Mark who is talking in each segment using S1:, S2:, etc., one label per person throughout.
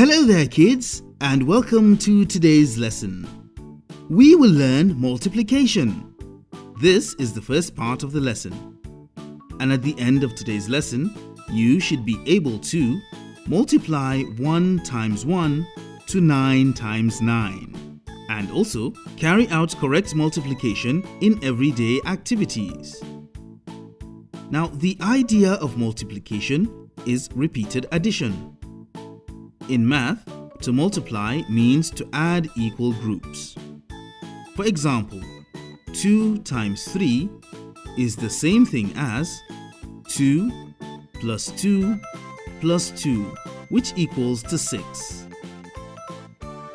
S1: Hello there kids, and welcome to today's lesson. We will learn multiplication. This is the first part of the lesson. And at the end of today's lesson, you should be able to multiply 1 times 1 to 9 times 9. And also carry out correct multiplication in everyday activities. Now, the idea of multiplication is repeated addition. In math, to multiply means to add equal groups. For example, 2 times 3 is the same thing as 2 plus 2 plus 2, which equals to 6.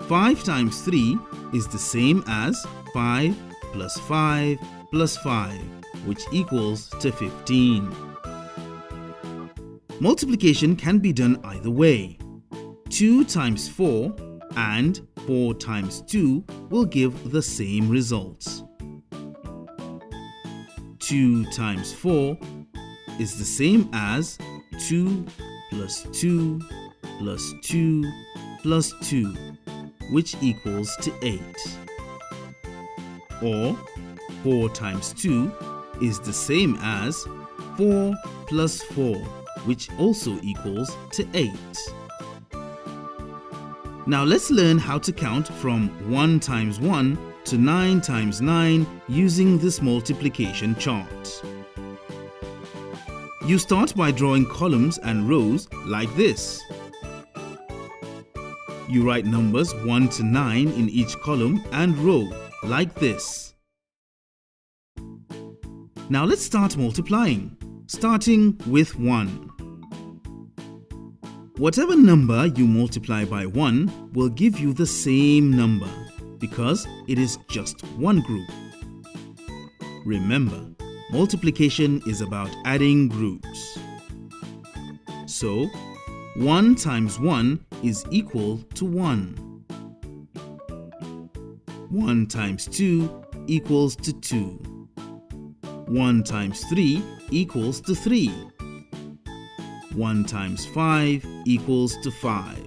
S1: 5 times 3 is the same as 5 plus 5 plus 5, which equals to 15. Multiplication can be done either way. 2 times 4 and 4 times 2 will give the same results. 2 times 4 is the same as 2 plus 2 plus 2 plus 2, which equals to 8. Or 4 times 2 is the same as 4 plus 4, which also equals to 8. Now let's learn how to count from 1 times 1 to 9 times 9 using this multiplication chart. You start by drawing columns and rows like this. You write numbers 1 to 9 in each column and row like this. Now let's start multiplying, starting with 1. Whatever number you multiply by 1 will give you the same number because it is just one group. Remember, multiplication is about adding groups. So, 1 times 1 is equal to 1. 1 times 2 equals to 2. 1 times 3 equals to 3. 1 times 5 equals to 5.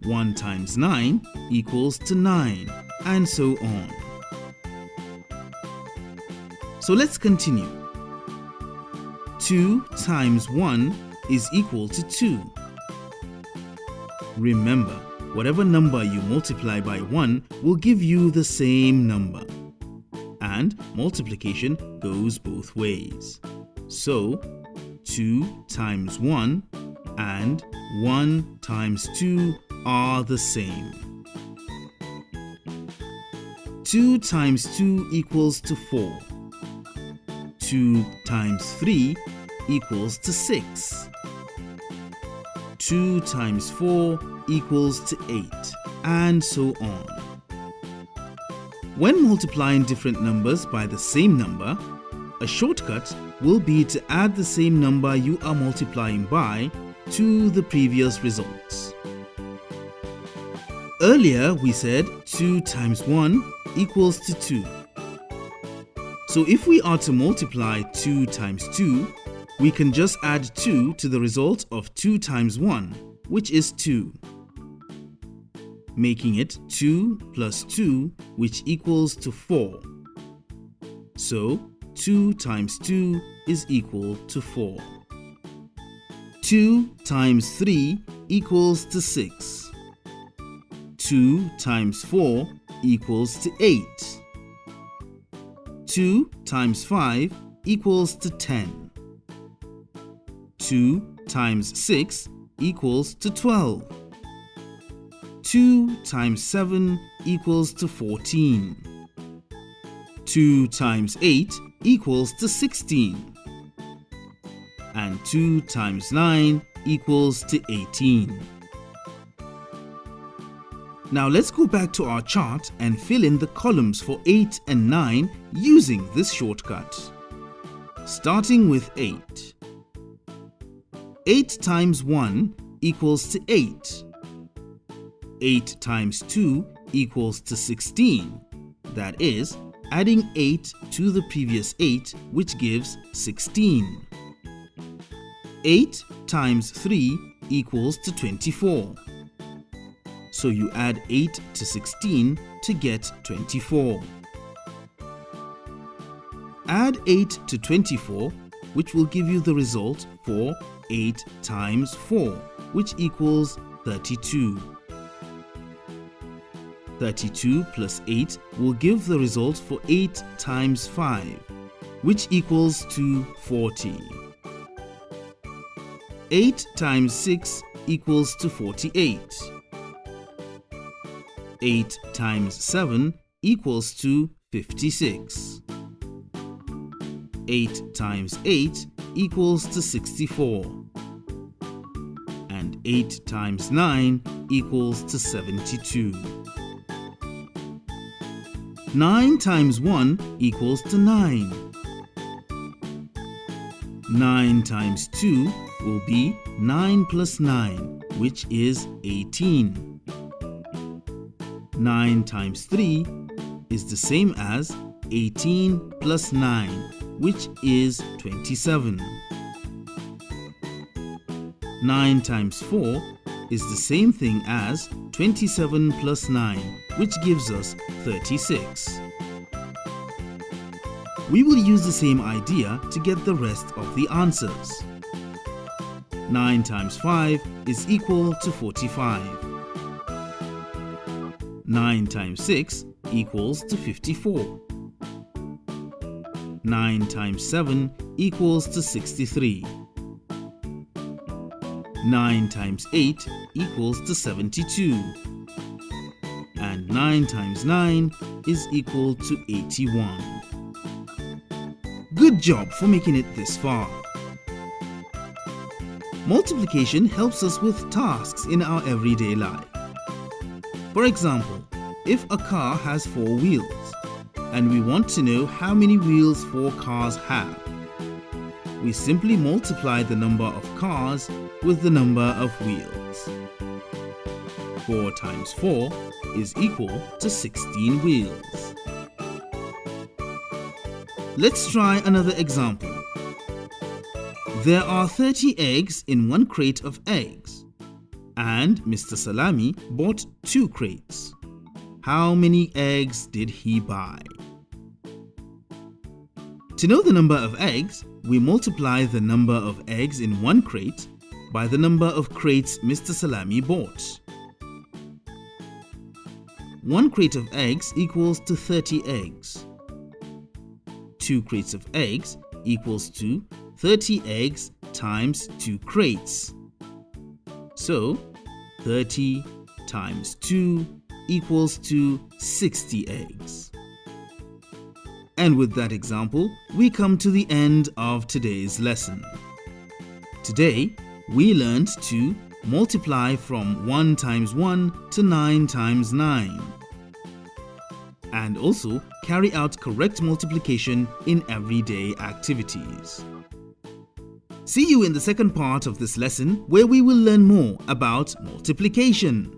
S1: 1 times 9 equals to 9, and so on. So let's continue. 2 times 1 is equal to 2. Remember, whatever number you multiply by 1 will give you the same number. And multiplication goes both ways. So, 2 times 1 and 1 times 2 are the same. 2 times 2 equals to 4. 2 times 3 equals to 6. 2 times 4 equals to 8, and so on. When multiplying different numbers by the same number, a shortcut will be to add the same number you are multiplying by to the previous results. Earlier we said 2 times 1 equals to 2. So if we are to multiply 2 times 2, we can just add 2 to the result of 2 times 1, which is 2. Making it 2 plus 2, which equals to 4. So 2 times 2 is equal to 4. 2 times 3 equals to 6. 2 times 4 equals to 8. 2 times 5 equals to 10. 2 times 6 equals to 12. 2 times 7 equals to 14. 2 times 8 equals to 16. And 2 times 9 equals to 18. Now let's go back to our chart and fill in the columns for 8 and 9 using this shortcut. Starting with 8. 8 times 1 equals to 8. 8 times 2 equals to 16. That is, adding 8 to the previous 8, which gives 16. 8 times 3 equals to 24. So you add 8 to 16 to get 24. Add 8 to 24, which will give you the result for 8 times 4, which equals 32. 32 plus 8 will give the result for 8 times 5, which equals to 40. 8 times 6 equals to 48. 8 times 7 equals to 56. 8 times 8 equals to 64. And 8 times 9 equals to 72. 9 times 1 equals to 9. 9 times 2 will be 9 plus 9, which is 18. 9 times 3 is the same as 18 plus 9, which is 27. 9 times 4 is the same thing as 27 plus 9, which gives us 36. We will use the same idea to get the rest of the answers. 9 times 5 is equal to 45. 9 times 6 equals to 54. 9 times 7 equals to 63. 9 times 8 equals to 72. And 9 times 9 is equal to 81. Good job for making it this far. Multiplication helps us with tasks in our everyday life. For example, if a car has 4 wheels and we want to know how many wheels 4 cars have, we simply multiply the number of cars with the number of wheels. 4 times 4 is equal to 16 wheels. Let's try another example. There are 30 eggs in one crate of eggs, and Mr. Salami bought 2 crates. How many eggs did he buy? To know the number of eggs, we multiply the number of eggs in one crate by the number of crates Mr. Salami bought. 1 crate of eggs equals to 30 eggs. 2 crates of eggs equals to 30 eggs times 2 crates. So, 30 times 2 equals to 60 eggs. And with that example, we come to the end of today's lesson. Today, we learned to multiply from 1 times 1 to 9 times 9. And also carry out correct multiplication in everyday activities. See you in the second part of this lesson, where we will learn more about multiplication.